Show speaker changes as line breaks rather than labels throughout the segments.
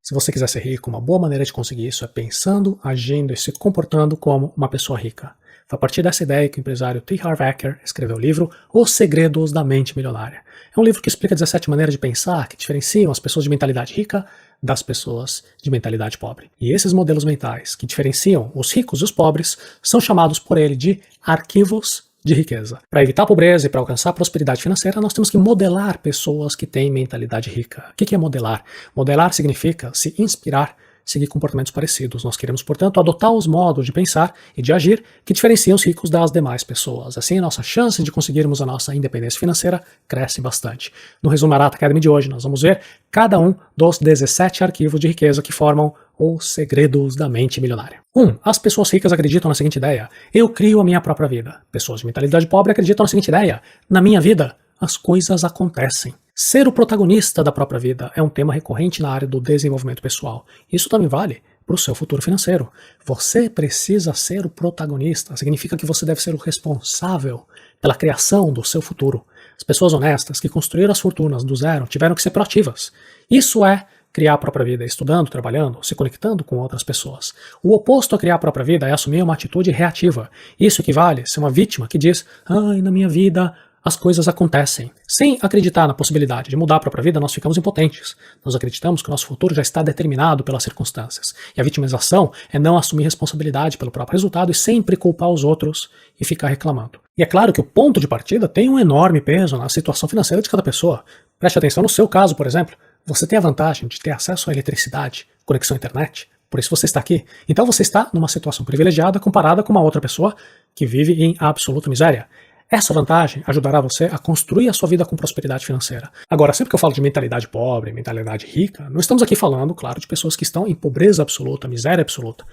Se você quiser ser rico, uma boa maneira de conseguir isso é pensando, agindo e se comportando como uma pessoa rica. Foi a partir dessa ideia que o empresário T. Harv Eker escreveu o livro Os Segredos da Mente Milionária. É um livro que explica 17 maneiras de pensar que diferenciam as pessoas de mentalidade rica das pessoas de mentalidade pobre. E esses modelos mentais que diferenciam os ricos e os pobres são chamados por ele de arquivos de riqueza. Para evitar a pobreza e para alcançar a prosperidade financeira, nós temos que modelar pessoas que têm mentalidade rica. O que é modelar? Modelar significa se inspirar, seguir comportamentos parecidos. Nós queremos, portanto, adotar os modos de pensar e de agir que diferenciam os ricos das demais pessoas. Assim, a nossa chance de conseguirmos a nossa independência financeira cresce bastante. No Resumo Arata Academy de hoje, nós vamos ver cada um dos 17 arquivos de riqueza que formam os segredos da mente milionária. 1. As pessoas ricas acreditam na seguinte ideia: eu crio a minha própria vida. Pessoas de mentalidade pobre acreditam na seguinte ideia: na minha vida, as coisas acontecem. Ser o protagonista da própria vida é um tema recorrente na área do desenvolvimento pessoal. Isso também vale para o seu futuro financeiro. Você precisa ser o protagonista. Significa que você deve ser o responsável pela criação do seu futuro. As pessoas honestas que construíram as fortunas do zero tiveram que ser proativas. Isso é criar a própria vida, estudando, trabalhando, se conectando com outras pessoas. O oposto a criar a própria vida é assumir uma atitude reativa. Isso equivale a ser uma vítima que diz: ai, na minha vida as coisas acontecem. Sem acreditar na possibilidade de mudar a própria vida, nós ficamos impotentes. Nós acreditamos que o nosso futuro já está determinado pelas circunstâncias. E a vitimização é não assumir responsabilidade pelo próprio resultado e sempre culpar os outros e ficar reclamando. E é claro que o ponto de partida tem um enorme peso na situação financeira de cada pessoa. Preste atenção no seu caso, por exemplo. Você tem a vantagem de ter acesso à eletricidade, conexão à internet, por isso você está aqui. Então você está numa situação privilegiada comparada com uma outra pessoa que vive em absoluta miséria. Essa vantagem ajudará você a construir a sua vida com prosperidade financeira. Agora, sempre que eu falo de mentalidade pobre, mentalidade rica, não estamos aqui falando, claro, de pessoas que estão em pobreza absoluta, miséria absoluta.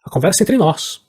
A conversa é entre nós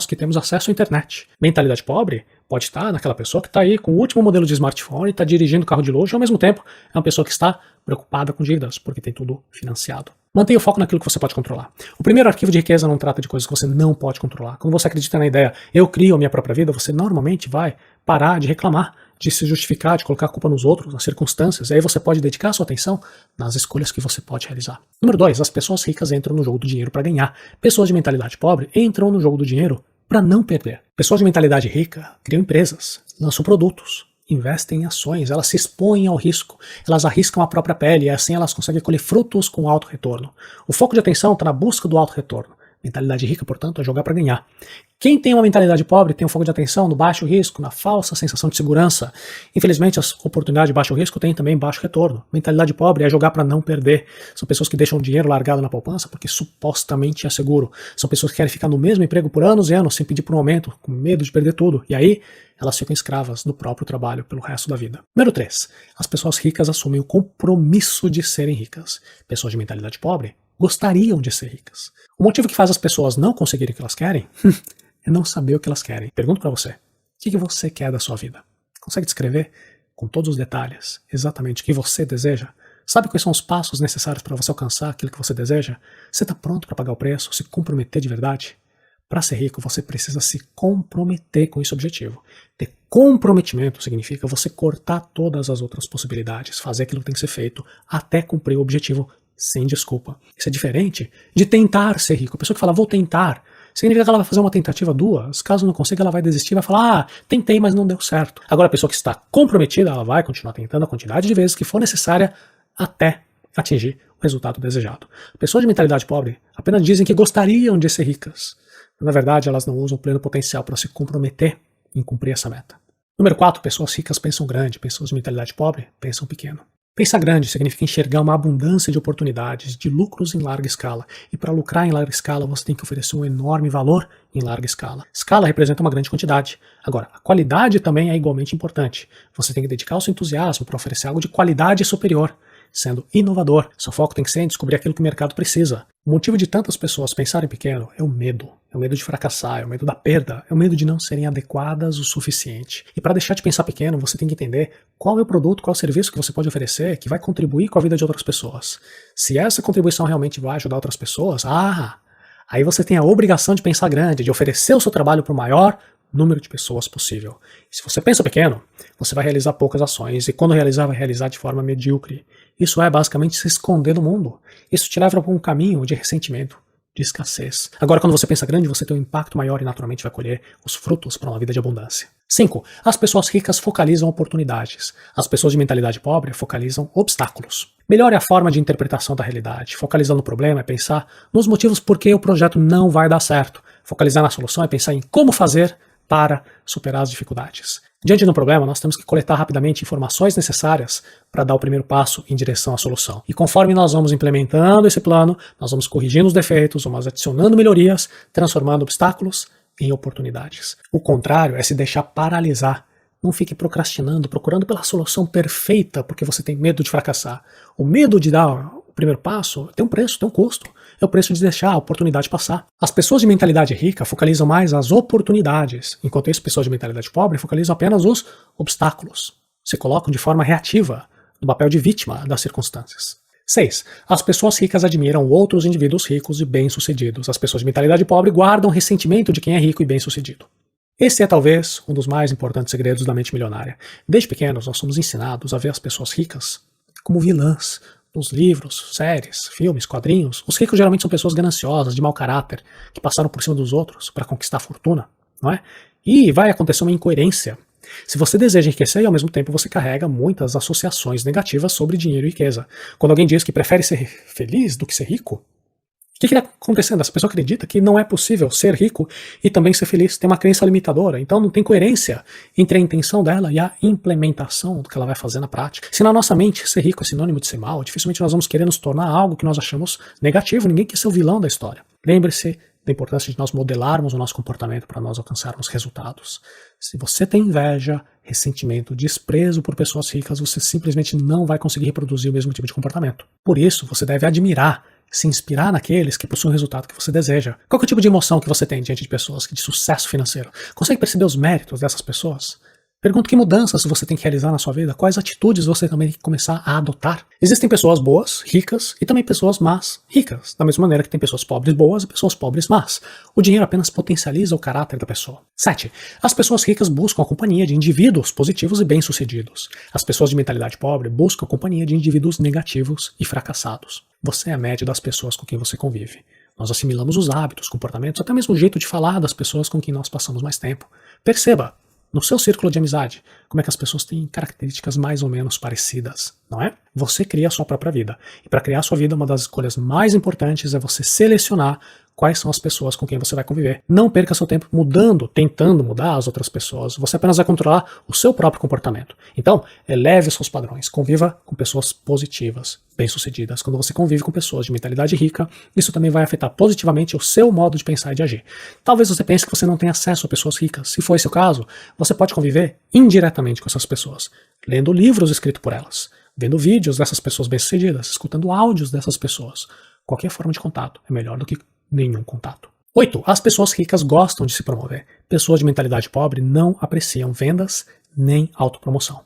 que temos acesso à internet. Mentalidade pobre pode estar naquela pessoa que está aí com o último modelo de smartphone, está dirigindo carro de luxo e ao mesmo tempo é uma pessoa que está preocupada com dívidas, porque tem tudo financiado. Mantenha o foco naquilo que você pode controlar. O primeiro arquivo de riqueza não trata de coisas que você não pode controlar. Quando você acredita na ideia, eu crio a minha própria vida, você normalmente vai parar de reclamar, de se justificar, de colocar a culpa nos outros, nas circunstâncias. E aí você pode dedicar a sua atenção nas escolhas que você pode realizar. Número 2, as pessoas ricas entram no jogo do dinheiro para ganhar. Pessoas de mentalidade pobre entram no jogo do dinheiro para não perder. Pessoas de mentalidade rica criam empresas, lançam produtos, investem em ações, elas se expõem ao risco, elas arriscam a própria pele e assim elas conseguem colher frutos com alto retorno. O foco de atenção está na busca do alto retorno. Mentalidade rica, portanto, é jogar para ganhar. Quem tem uma mentalidade pobre tem um foco de atenção no baixo risco, na falsa sensação de segurança. Infelizmente, as oportunidades de baixo risco têm também baixo retorno. Mentalidade pobre é jogar para não perder. São pessoas que deixam o dinheiro largado na poupança porque supostamente é seguro. São pessoas que querem ficar no mesmo emprego por anos e anos sem pedir por um aumento, com medo de perder tudo. E aí, elas ficam escravas do próprio trabalho pelo resto da vida. Número 3. As pessoas ricas assumem o compromisso de serem ricas. Pessoas de mentalidade pobre gostariam de ser ricas. O motivo que faz as pessoas não conseguirem o que elas querem é não saber o que elas querem. Pergunto para você, o que você quer da sua vida? Consegue descrever com todos os detalhes exatamente o que você deseja? Sabe quais são os passos necessários para você alcançar aquilo que você deseja? Você está pronto para pagar o preço, se comprometer de verdade? Para ser rico, você precisa se comprometer com esse objetivo. Ter comprometimento significa você cortar todas as outras possibilidades, fazer aquilo que tem que ser feito até cumprir o objetivo sem desculpa. Isso é diferente de tentar ser rico. A pessoa que fala, vou tentar, significa que ela vai fazer uma tentativa, duas. Caso não consiga, ela vai desistir, vai falar, tentei, mas não deu certo. Agora, a pessoa que está comprometida, ela vai continuar tentando a quantidade de vezes que for necessária até atingir o resultado desejado. Pessoas de mentalidade pobre apenas dizem que gostariam de ser ricas. Na verdade, elas não usam o pleno potencial para se comprometer em cumprir essa meta. Número 4, pessoas ricas pensam grande, pessoas de mentalidade pobre pensam pequeno. Pensar grande significa enxergar uma abundância de oportunidades, de lucros em larga escala. E para lucrar em larga escala, você tem que oferecer um enorme valor em larga escala. Escala representa uma grande quantidade. Agora, a qualidade também é igualmente importante. Você tem que dedicar o seu entusiasmo para oferecer algo de qualidade superior. Sendo inovador, seu foco tem que ser em descobrir aquilo que o mercado precisa. O motivo de tantas pessoas pensarem pequeno é o medo. É o medo de fracassar, é o medo da perda, é o medo de não serem adequadas o suficiente. E para deixar de pensar pequeno, você tem que entender qual é o produto, qual é o serviço que você pode oferecer que vai contribuir com a vida de outras pessoas. Se essa contribuição realmente vai ajudar outras pessoas, aí você tem a obrigação de pensar grande, de oferecer o seu trabalho para o maior número de pessoas possível. E se você pensa pequeno, você vai realizar poucas ações, e quando realizar, vai realizar de forma medíocre. Isso é basicamente se esconder do mundo. Isso te leva para um caminho de ressentimento, de escassez. Agora, quando você pensa grande, você tem um impacto maior e naturalmente vai colher os frutos para uma vida de abundância. 5. As pessoas ricas focalizam oportunidades. As pessoas de mentalidade pobre focalizam obstáculos. Melhore a forma de interpretação da realidade. Focalizar no problema é pensar nos motivos por que o projeto não vai dar certo. Focalizar na solução é pensar em como fazer para superar as dificuldades. Diante do problema, nós temos que coletar rapidamente informações necessárias para dar o primeiro passo em direção à solução. E conforme nós vamos implementando esse plano, nós vamos corrigindo os defeitos, vamos adicionando melhorias, transformando obstáculos em oportunidades. O contrário é se deixar paralisar. Não fique procrastinando, procurando pela solução perfeita porque você tem medo de fracassar. O medo de dar o primeiro passo tem um preço, tem um custo. É o preço de deixar a oportunidade passar. As pessoas de mentalidade rica focalizam mais as oportunidades, enquanto as pessoas de mentalidade pobre focalizam apenas os obstáculos. Se colocam de forma reativa, no papel de vítima das circunstâncias. 6. As pessoas ricas admiram outros indivíduos ricos e bem-sucedidos. As pessoas de mentalidade pobre guardam ressentimento de quem é rico e bem-sucedido. Esse é talvez um dos mais importantes segredos da mente milionária. Desde pequenos, nós somos ensinados a ver as pessoas ricas como vilãs. Nos livros, séries, filmes, quadrinhos, os ricos geralmente são pessoas gananciosas, de mau caráter, que passaram por cima dos outros para conquistar a fortuna, não é? E vai acontecer uma incoerência. Se você deseja enriquecer e ao mesmo tempo você carrega muitas associações negativas sobre dinheiro e riqueza. Quando alguém diz que prefere ser feliz do que ser rico, o que está acontecendo? Essa pessoa acredita que não é possível ser rico e também ser feliz. Tem uma crença limitadora. Então não tem coerência entre a intenção dela e a implementação do que ela vai fazer na prática. Se na nossa mente ser rico é sinônimo de ser mal, dificilmente nós vamos querer nos tornar algo que nós achamos negativo. Ninguém quer ser o vilão da história. Lembre-se da importância de nós modelarmos o nosso comportamento para nós alcançarmos resultados. Se você tem inveja, ressentimento, desprezo por pessoas ricas, você simplesmente não vai conseguir reproduzir o mesmo tipo de comportamento. Por isso, você deve admirar, se inspirar naqueles que possuem o resultado que você deseja. Qual é o tipo de emoção que você tem diante de pessoas de sucesso financeiro? Consegue perceber os méritos dessas pessoas? Pergunto que mudanças você tem que realizar na sua vida, quais atitudes você também tem que começar a adotar. Existem pessoas boas, ricas, e também pessoas más, ricas, da mesma maneira que tem pessoas pobres boas e pessoas pobres más. O dinheiro apenas potencializa o caráter da pessoa. 7. As pessoas ricas buscam a companhia de indivíduos positivos e bem-sucedidos. As pessoas de mentalidade pobre buscam a companhia de indivíduos negativos e fracassados. Você é a média das pessoas com quem você convive. Nós assimilamos os hábitos, comportamentos, até mesmo o jeito de falar das pessoas com quem nós passamos mais tempo. Perceba, no seu círculo de amizade, como é que as pessoas têm características mais ou menos parecidas, não é? Você cria a sua própria vida. E para criar a sua vida, uma das escolhas mais importantes é você selecionar quais são as pessoas com quem você vai conviver. Não perca seu tempo mudando, tentando mudar as outras pessoas. Você apenas vai controlar o seu próprio comportamento. Então, eleve os seus padrões. Conviva com pessoas positivas, bem-sucedidas. Quando você convive com pessoas de mentalidade rica, isso também vai afetar positivamente o seu modo de pensar e de agir. Talvez você pense que você não tem acesso a pessoas ricas. Se for esse o caso, você pode conviver indiretamente com essas pessoas, lendo livros escritos por elas, vendo vídeos dessas pessoas bem-sucedidas, escutando áudios dessas pessoas. Qualquer forma de contato é melhor do que nenhum contato. 8. As pessoas ricas gostam de se promover. Pessoas de mentalidade pobre não apreciam vendas nem autopromoção.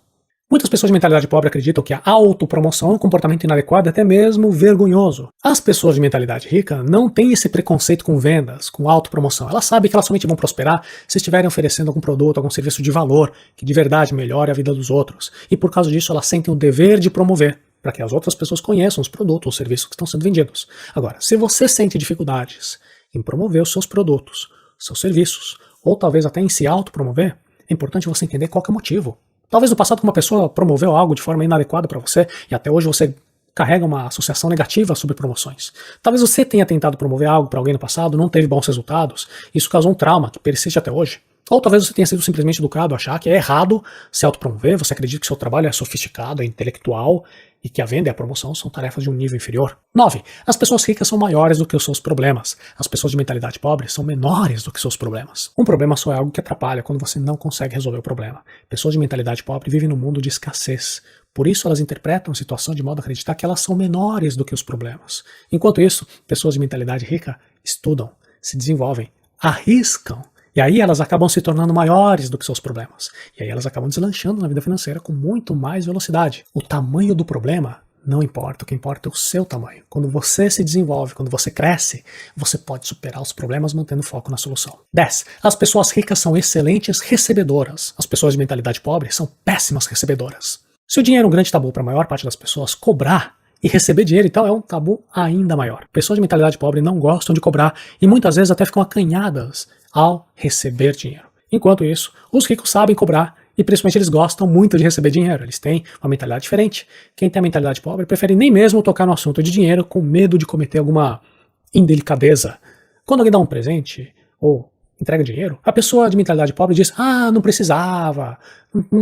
Muitas pessoas de mentalidade pobre acreditam que a autopromoção é um comportamento inadequado e até mesmo vergonhoso. As pessoas de mentalidade rica não têm esse preconceito com vendas, com autopromoção. Elas sabem que elas somente vão prosperar se estiverem oferecendo algum produto, algum serviço de valor, que de verdade melhore a vida dos outros. E por causa disso elas sentem o dever de promover, para que as outras pessoas conheçam os produtos ou serviços que estão sendo vendidos. Agora, se você sente dificuldades em promover os seus produtos, seus serviços, ou talvez até em se autopromover, é importante você entender qual que é o motivo. Talvez no passado uma pessoa promoveu algo de forma inadequada para você e até hoje você carrega uma associação negativa sobre promoções. Talvez você tenha tentado promover algo para alguém no passado, não teve bons resultados, isso causou um trauma que persiste até hoje. Ou talvez você tenha sido simplesmente educado a achar que é errado se autopromover, você acredita que seu trabalho é sofisticado, é intelectual e que a venda e a promoção são tarefas de um nível inferior. 9. As pessoas ricas são maiores do que os seus problemas. As pessoas de mentalidade pobre são menores do que seus problemas. Um problema só é algo que atrapalha quando você não consegue resolver o problema. Pessoas de mentalidade pobre vivem num mundo de escassez. Por isso elas interpretam a situação de modo a acreditar que elas são menores do que os problemas. Enquanto isso, pessoas de mentalidade rica estudam, se desenvolvem, arriscam. E aí elas acabam se tornando maiores do que seus problemas. E aí elas acabam deslanchando na vida financeira com muito mais velocidade. O tamanho do problema Não importa, o que importa é o seu tamanho. Quando você se desenvolve, quando você cresce, você pode superar os problemas mantendo foco na solução. 10. As pessoas ricas são excelentes recebedoras. As pessoas de mentalidade pobre são péssimas recebedoras. Se o dinheiro é um grande tabu para a maior parte das pessoas, cobrar e receber dinheiro, então, é um tabu ainda maior. Pessoas de mentalidade pobre não gostam de cobrar e muitas vezes até ficam acanhadas ao receber dinheiro. Enquanto isso, os ricos sabem cobrar e principalmente eles gostam muito de receber dinheiro. Eles têm uma mentalidade diferente. Quem tem a mentalidade pobre prefere nem mesmo tocar no assunto de dinheiro com medo de cometer alguma indelicadeza. Quando alguém dá um presente ou entrega dinheiro, a pessoa de mentalidade pobre diz: ah, não precisava,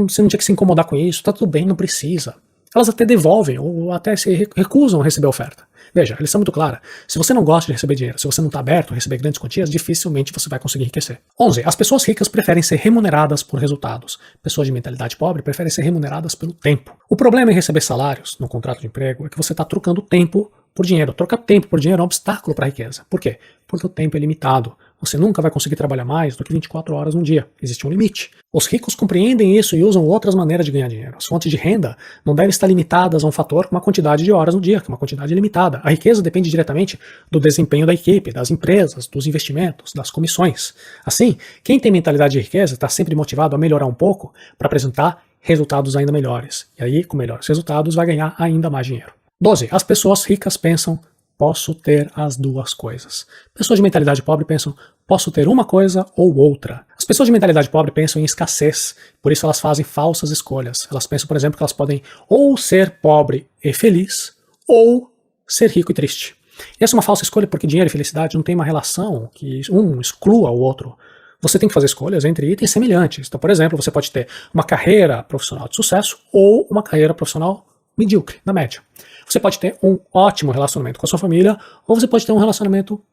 você não tinha que se incomodar com isso, tá tudo bem, não precisa. Elas até devolvem ou até se recusam a receber a oferta. Veja, eles são muito claros. Se você não gosta de receber dinheiro, se você não está aberto a receber grandes quantias, dificilmente você vai conseguir enriquecer. 11. As pessoas ricas preferem ser remuneradas por resultados. Pessoas de mentalidade pobre preferem ser remuneradas pelo tempo. O problema em receber salários no contrato de emprego é que você está trocando tempo por dinheiro. Trocar tempo por dinheiro é um obstáculo para a riqueza. Por quê? Porque o tempo é limitado. Você nunca vai conseguir trabalhar mais do que 24 horas num dia. Existe um limite. Os ricos compreendem isso e usam outras maneiras de ganhar dinheiro. As fontes de renda não devem estar limitadas a um fator com uma quantidade de horas no dia, que é uma quantidade limitada. A riqueza depende diretamente do desempenho da equipe, das empresas, dos investimentos, das comissões. Assim, quem tem mentalidade de riqueza está sempre motivado a melhorar um pouco para apresentar resultados ainda melhores. E aí, com melhores resultados, vai ganhar ainda mais dinheiro. 12. As pessoas ricas pensam: posso ter as duas coisas. Pessoas de mentalidade pobre pensam: posso ter uma coisa ou outra. As pessoas de mentalidade pobre pensam em escassez, por isso elas fazem falsas escolhas. Elas pensam, por exemplo, que elas podem ou ser pobre e feliz, ou ser rico e triste. E essa é uma falsa escolha porque dinheiro e felicidade não tem uma relação que um exclua o outro. Você tem que fazer escolhas entre itens semelhantes. Então, por exemplo, você pode ter uma carreira profissional de sucesso ou uma carreira profissional medíocre, na média. Você pode ter um ótimo relacionamento com a sua família, ou você pode ter um relacionamento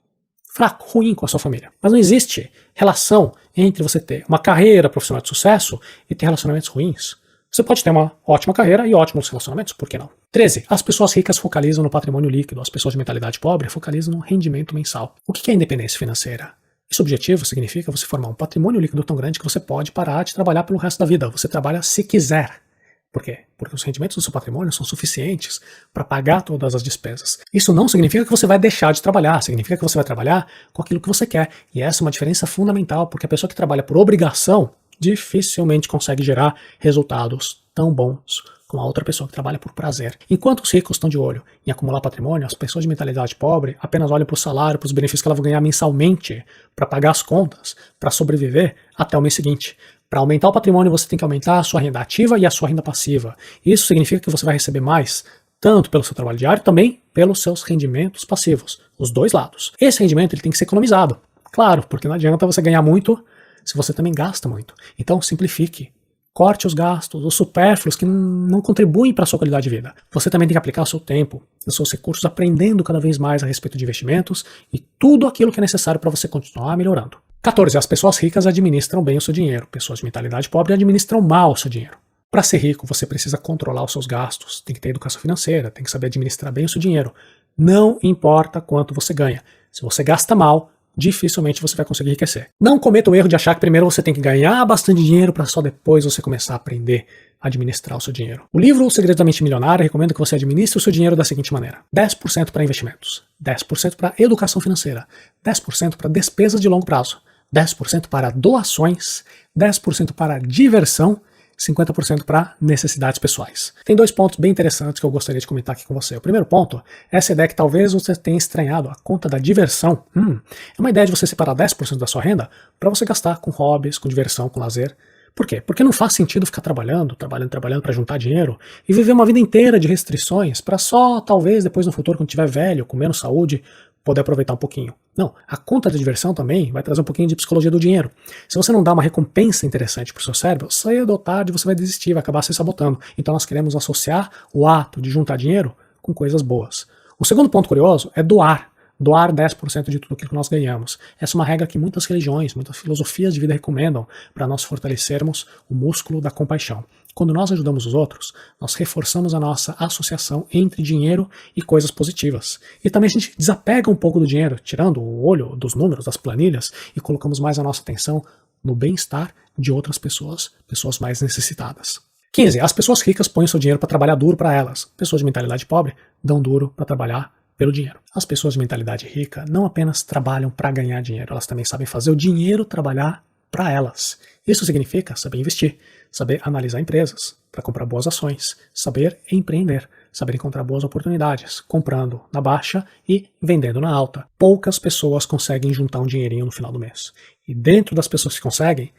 fraco, ruim com a sua família. Mas não existe relação entre você ter uma carreira profissional de sucesso e ter relacionamentos ruins. Você pode ter uma ótima carreira e ótimos relacionamentos, por que não? 13. As pessoas ricas focalizam no patrimônio líquido, as pessoas de mentalidade pobre focalizam no rendimento mensal. O que é independência financeira? Esse objetivo significa você formar um patrimônio líquido tão grande que você pode parar de trabalhar pelo resto da vida. Você trabalha se quiser. Por quê? Porque os rendimentos do seu patrimônio são suficientes para pagar todas as despesas. Isso não significa que você vai deixar de trabalhar, significa que você vai trabalhar com aquilo que você quer. E essa é uma diferença fundamental, porque a pessoa que trabalha por obrigação dificilmente consegue gerar resultados tão bons como a outra pessoa que trabalha por prazer. Enquanto os ricos estão de olho em acumular patrimônio, as pessoas de mentalidade pobre apenas olham para o salário, para os benefícios que ela vai ganhar mensalmente, para pagar as contas, para sobreviver até o mês seguinte. Para aumentar o patrimônio, você tem que aumentar a sua renda ativa e a sua renda passiva. Isso significa que você vai receber mais, tanto pelo seu trabalho diário, também pelos seus rendimentos passivos, os dois lados. Esse rendimento ele tem que ser economizado, claro, porque não adianta você ganhar muito se você também gasta muito. Então, simplifique. Corte os gastos, os supérfluos que não contribuem para a sua qualidade de vida. Você também tem que aplicar o seu tempo, os seus recursos, aprendendo cada vez mais a respeito de investimentos e tudo aquilo que é necessário para você continuar melhorando. 14. As pessoas ricas administram bem o seu dinheiro. Pessoas de mentalidade pobre administram mal o seu dinheiro. Para ser rico, você precisa controlar os seus gastos, tem que ter educação financeira, tem que saber administrar bem o seu dinheiro. Não importa quanto você ganha. Se você gasta mal, dificilmente você vai conseguir enriquecer. Não cometa o erro de achar que primeiro você tem que ganhar bastante dinheiro para só depois você começar a aprender a administrar o seu dinheiro. O livro O Segredo da Mente Milionária recomenda que você administre o seu dinheiro da seguinte maneira: 10% para investimentos, 10% para educação financeira, 10% para despesas de longo prazo, 10% para doações, 10% para diversão, 50% para necessidades pessoais. Tem dois pontos bem interessantes que eu gostaria de comentar aqui com você. O primeiro ponto é essa ideia que talvez você tenha estranhado, a conta da diversão. É uma ideia de você separar 10% da sua renda para você gastar com hobbies, com diversão, com lazer. Por quê? Porque não faz sentido ficar trabalhando para juntar dinheiro e viver uma vida inteira de restrições para só, talvez, depois no futuro, quando tiver velho, com menos saúde, poder aproveitar um pouquinho. Não, a conta da diversão também vai trazer um pouquinho de psicologia do dinheiro. Se você não dá uma recompensa interessante para o seu cérebro, cedo ou tarde você vai desistir, vai acabar se sabotando. Então nós queremos associar o ato de juntar dinheiro com coisas boas. O segundo ponto curioso é doar. Doar 10% de tudo aquilo que nós ganhamos. Essa é uma regra que muitas religiões, muitas filosofias de vida recomendam para nós fortalecermos o músculo da compaixão. Quando nós ajudamos os outros, nós reforçamos a nossa associação entre dinheiro e coisas positivas. E também a gente desapega um pouco do dinheiro, tirando o olho dos números, das planilhas, e colocamos mais a nossa atenção no bem-estar de outras pessoas, pessoas mais necessitadas. 15. As pessoas ricas põem o seu dinheiro para trabalhar duro para elas. Pessoas de mentalidade pobre dão duro para trabalhar pelo dinheiro. As pessoas de mentalidade rica não apenas trabalham para ganhar dinheiro, elas também sabem fazer o dinheiro trabalhar para elas. Isso significa saber investir, saber analisar empresas para comprar boas ações, saber empreender, saber encontrar boas oportunidades, comprando na baixa e vendendo na alta. Poucas pessoas conseguem juntar um dinheirinho no final do mês. E dentro das pessoas que conseguem,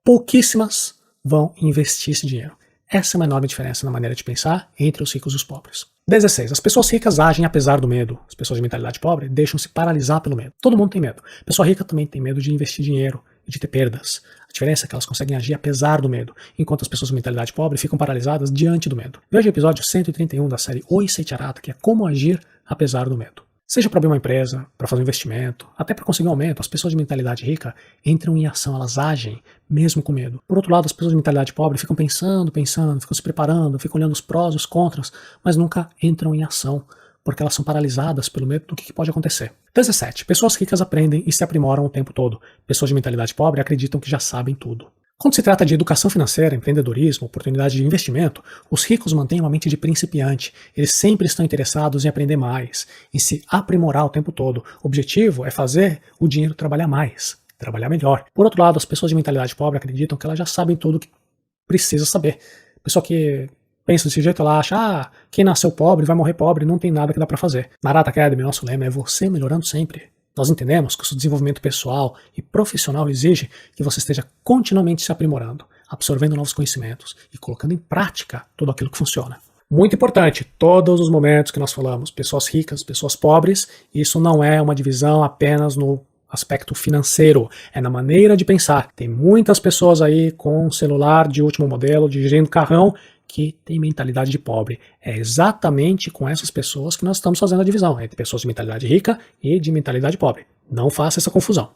pouquíssimas vão investir esse dinheiro. Essa é uma enorme diferença na maneira de pensar entre os ricos e os pobres. 16. As pessoas ricas agem apesar do medo. As pessoas de mentalidade pobre deixam-se paralisar pelo medo. Todo mundo tem medo. A pessoa rica também tem medo de investir dinheiro e de ter perdas. A diferença é que elas conseguem agir apesar do medo, enquanto as pessoas de mentalidade pobre ficam paralisadas diante do medo. Veja o episódio 131 da série Oi Seitiarata, que é como agir apesar do medo. Seja para abrir uma empresa, para fazer um investimento, até para conseguir um aumento, as pessoas de mentalidade rica entram em ação, elas agem mesmo com medo. Por outro lado, as pessoas de mentalidade pobre ficam pensando, ficam se preparando, ficam olhando os prós e os contras, mas nunca entram em ação, porque elas são paralisadas pelo medo do que pode acontecer. 17. Pessoas ricas aprendem e se aprimoram o tempo todo. Pessoas de mentalidade pobre acreditam que já sabem tudo. Quando se trata de educação financeira, empreendedorismo, oportunidade de investimento, os ricos mantêm uma mente de principiante. Eles sempre estão interessados em aprender mais, em se aprimorar o tempo todo. O objetivo é fazer o dinheiro trabalhar mais, trabalhar melhor. Por outro lado, as pessoas de mentalidade pobre acreditam que elas já sabem tudo o que precisa saber. A pessoa que pensa desse jeito, ela acha, quem nasceu pobre vai morrer pobre, não tem nada que dá para fazer. Na Arata Academy, nosso lema é você melhorando sempre. Nós entendemos que o seu desenvolvimento pessoal e profissional exige que você esteja continuamente se aprimorando, absorvendo novos conhecimentos e colocando em prática tudo aquilo que funciona. Muito importante, todos os momentos que nós falamos, pessoas ricas, pessoas pobres, isso não é uma divisão apenas no aspecto financeiro, é na maneira de pensar. Tem muitas pessoas aí com celular de último modelo, dirigindo carrão, que tem mentalidade de pobre. É exatamente com essas pessoas que nós estamos fazendo a divisão, entre pessoas de mentalidade rica e de mentalidade pobre. Não faça essa confusão.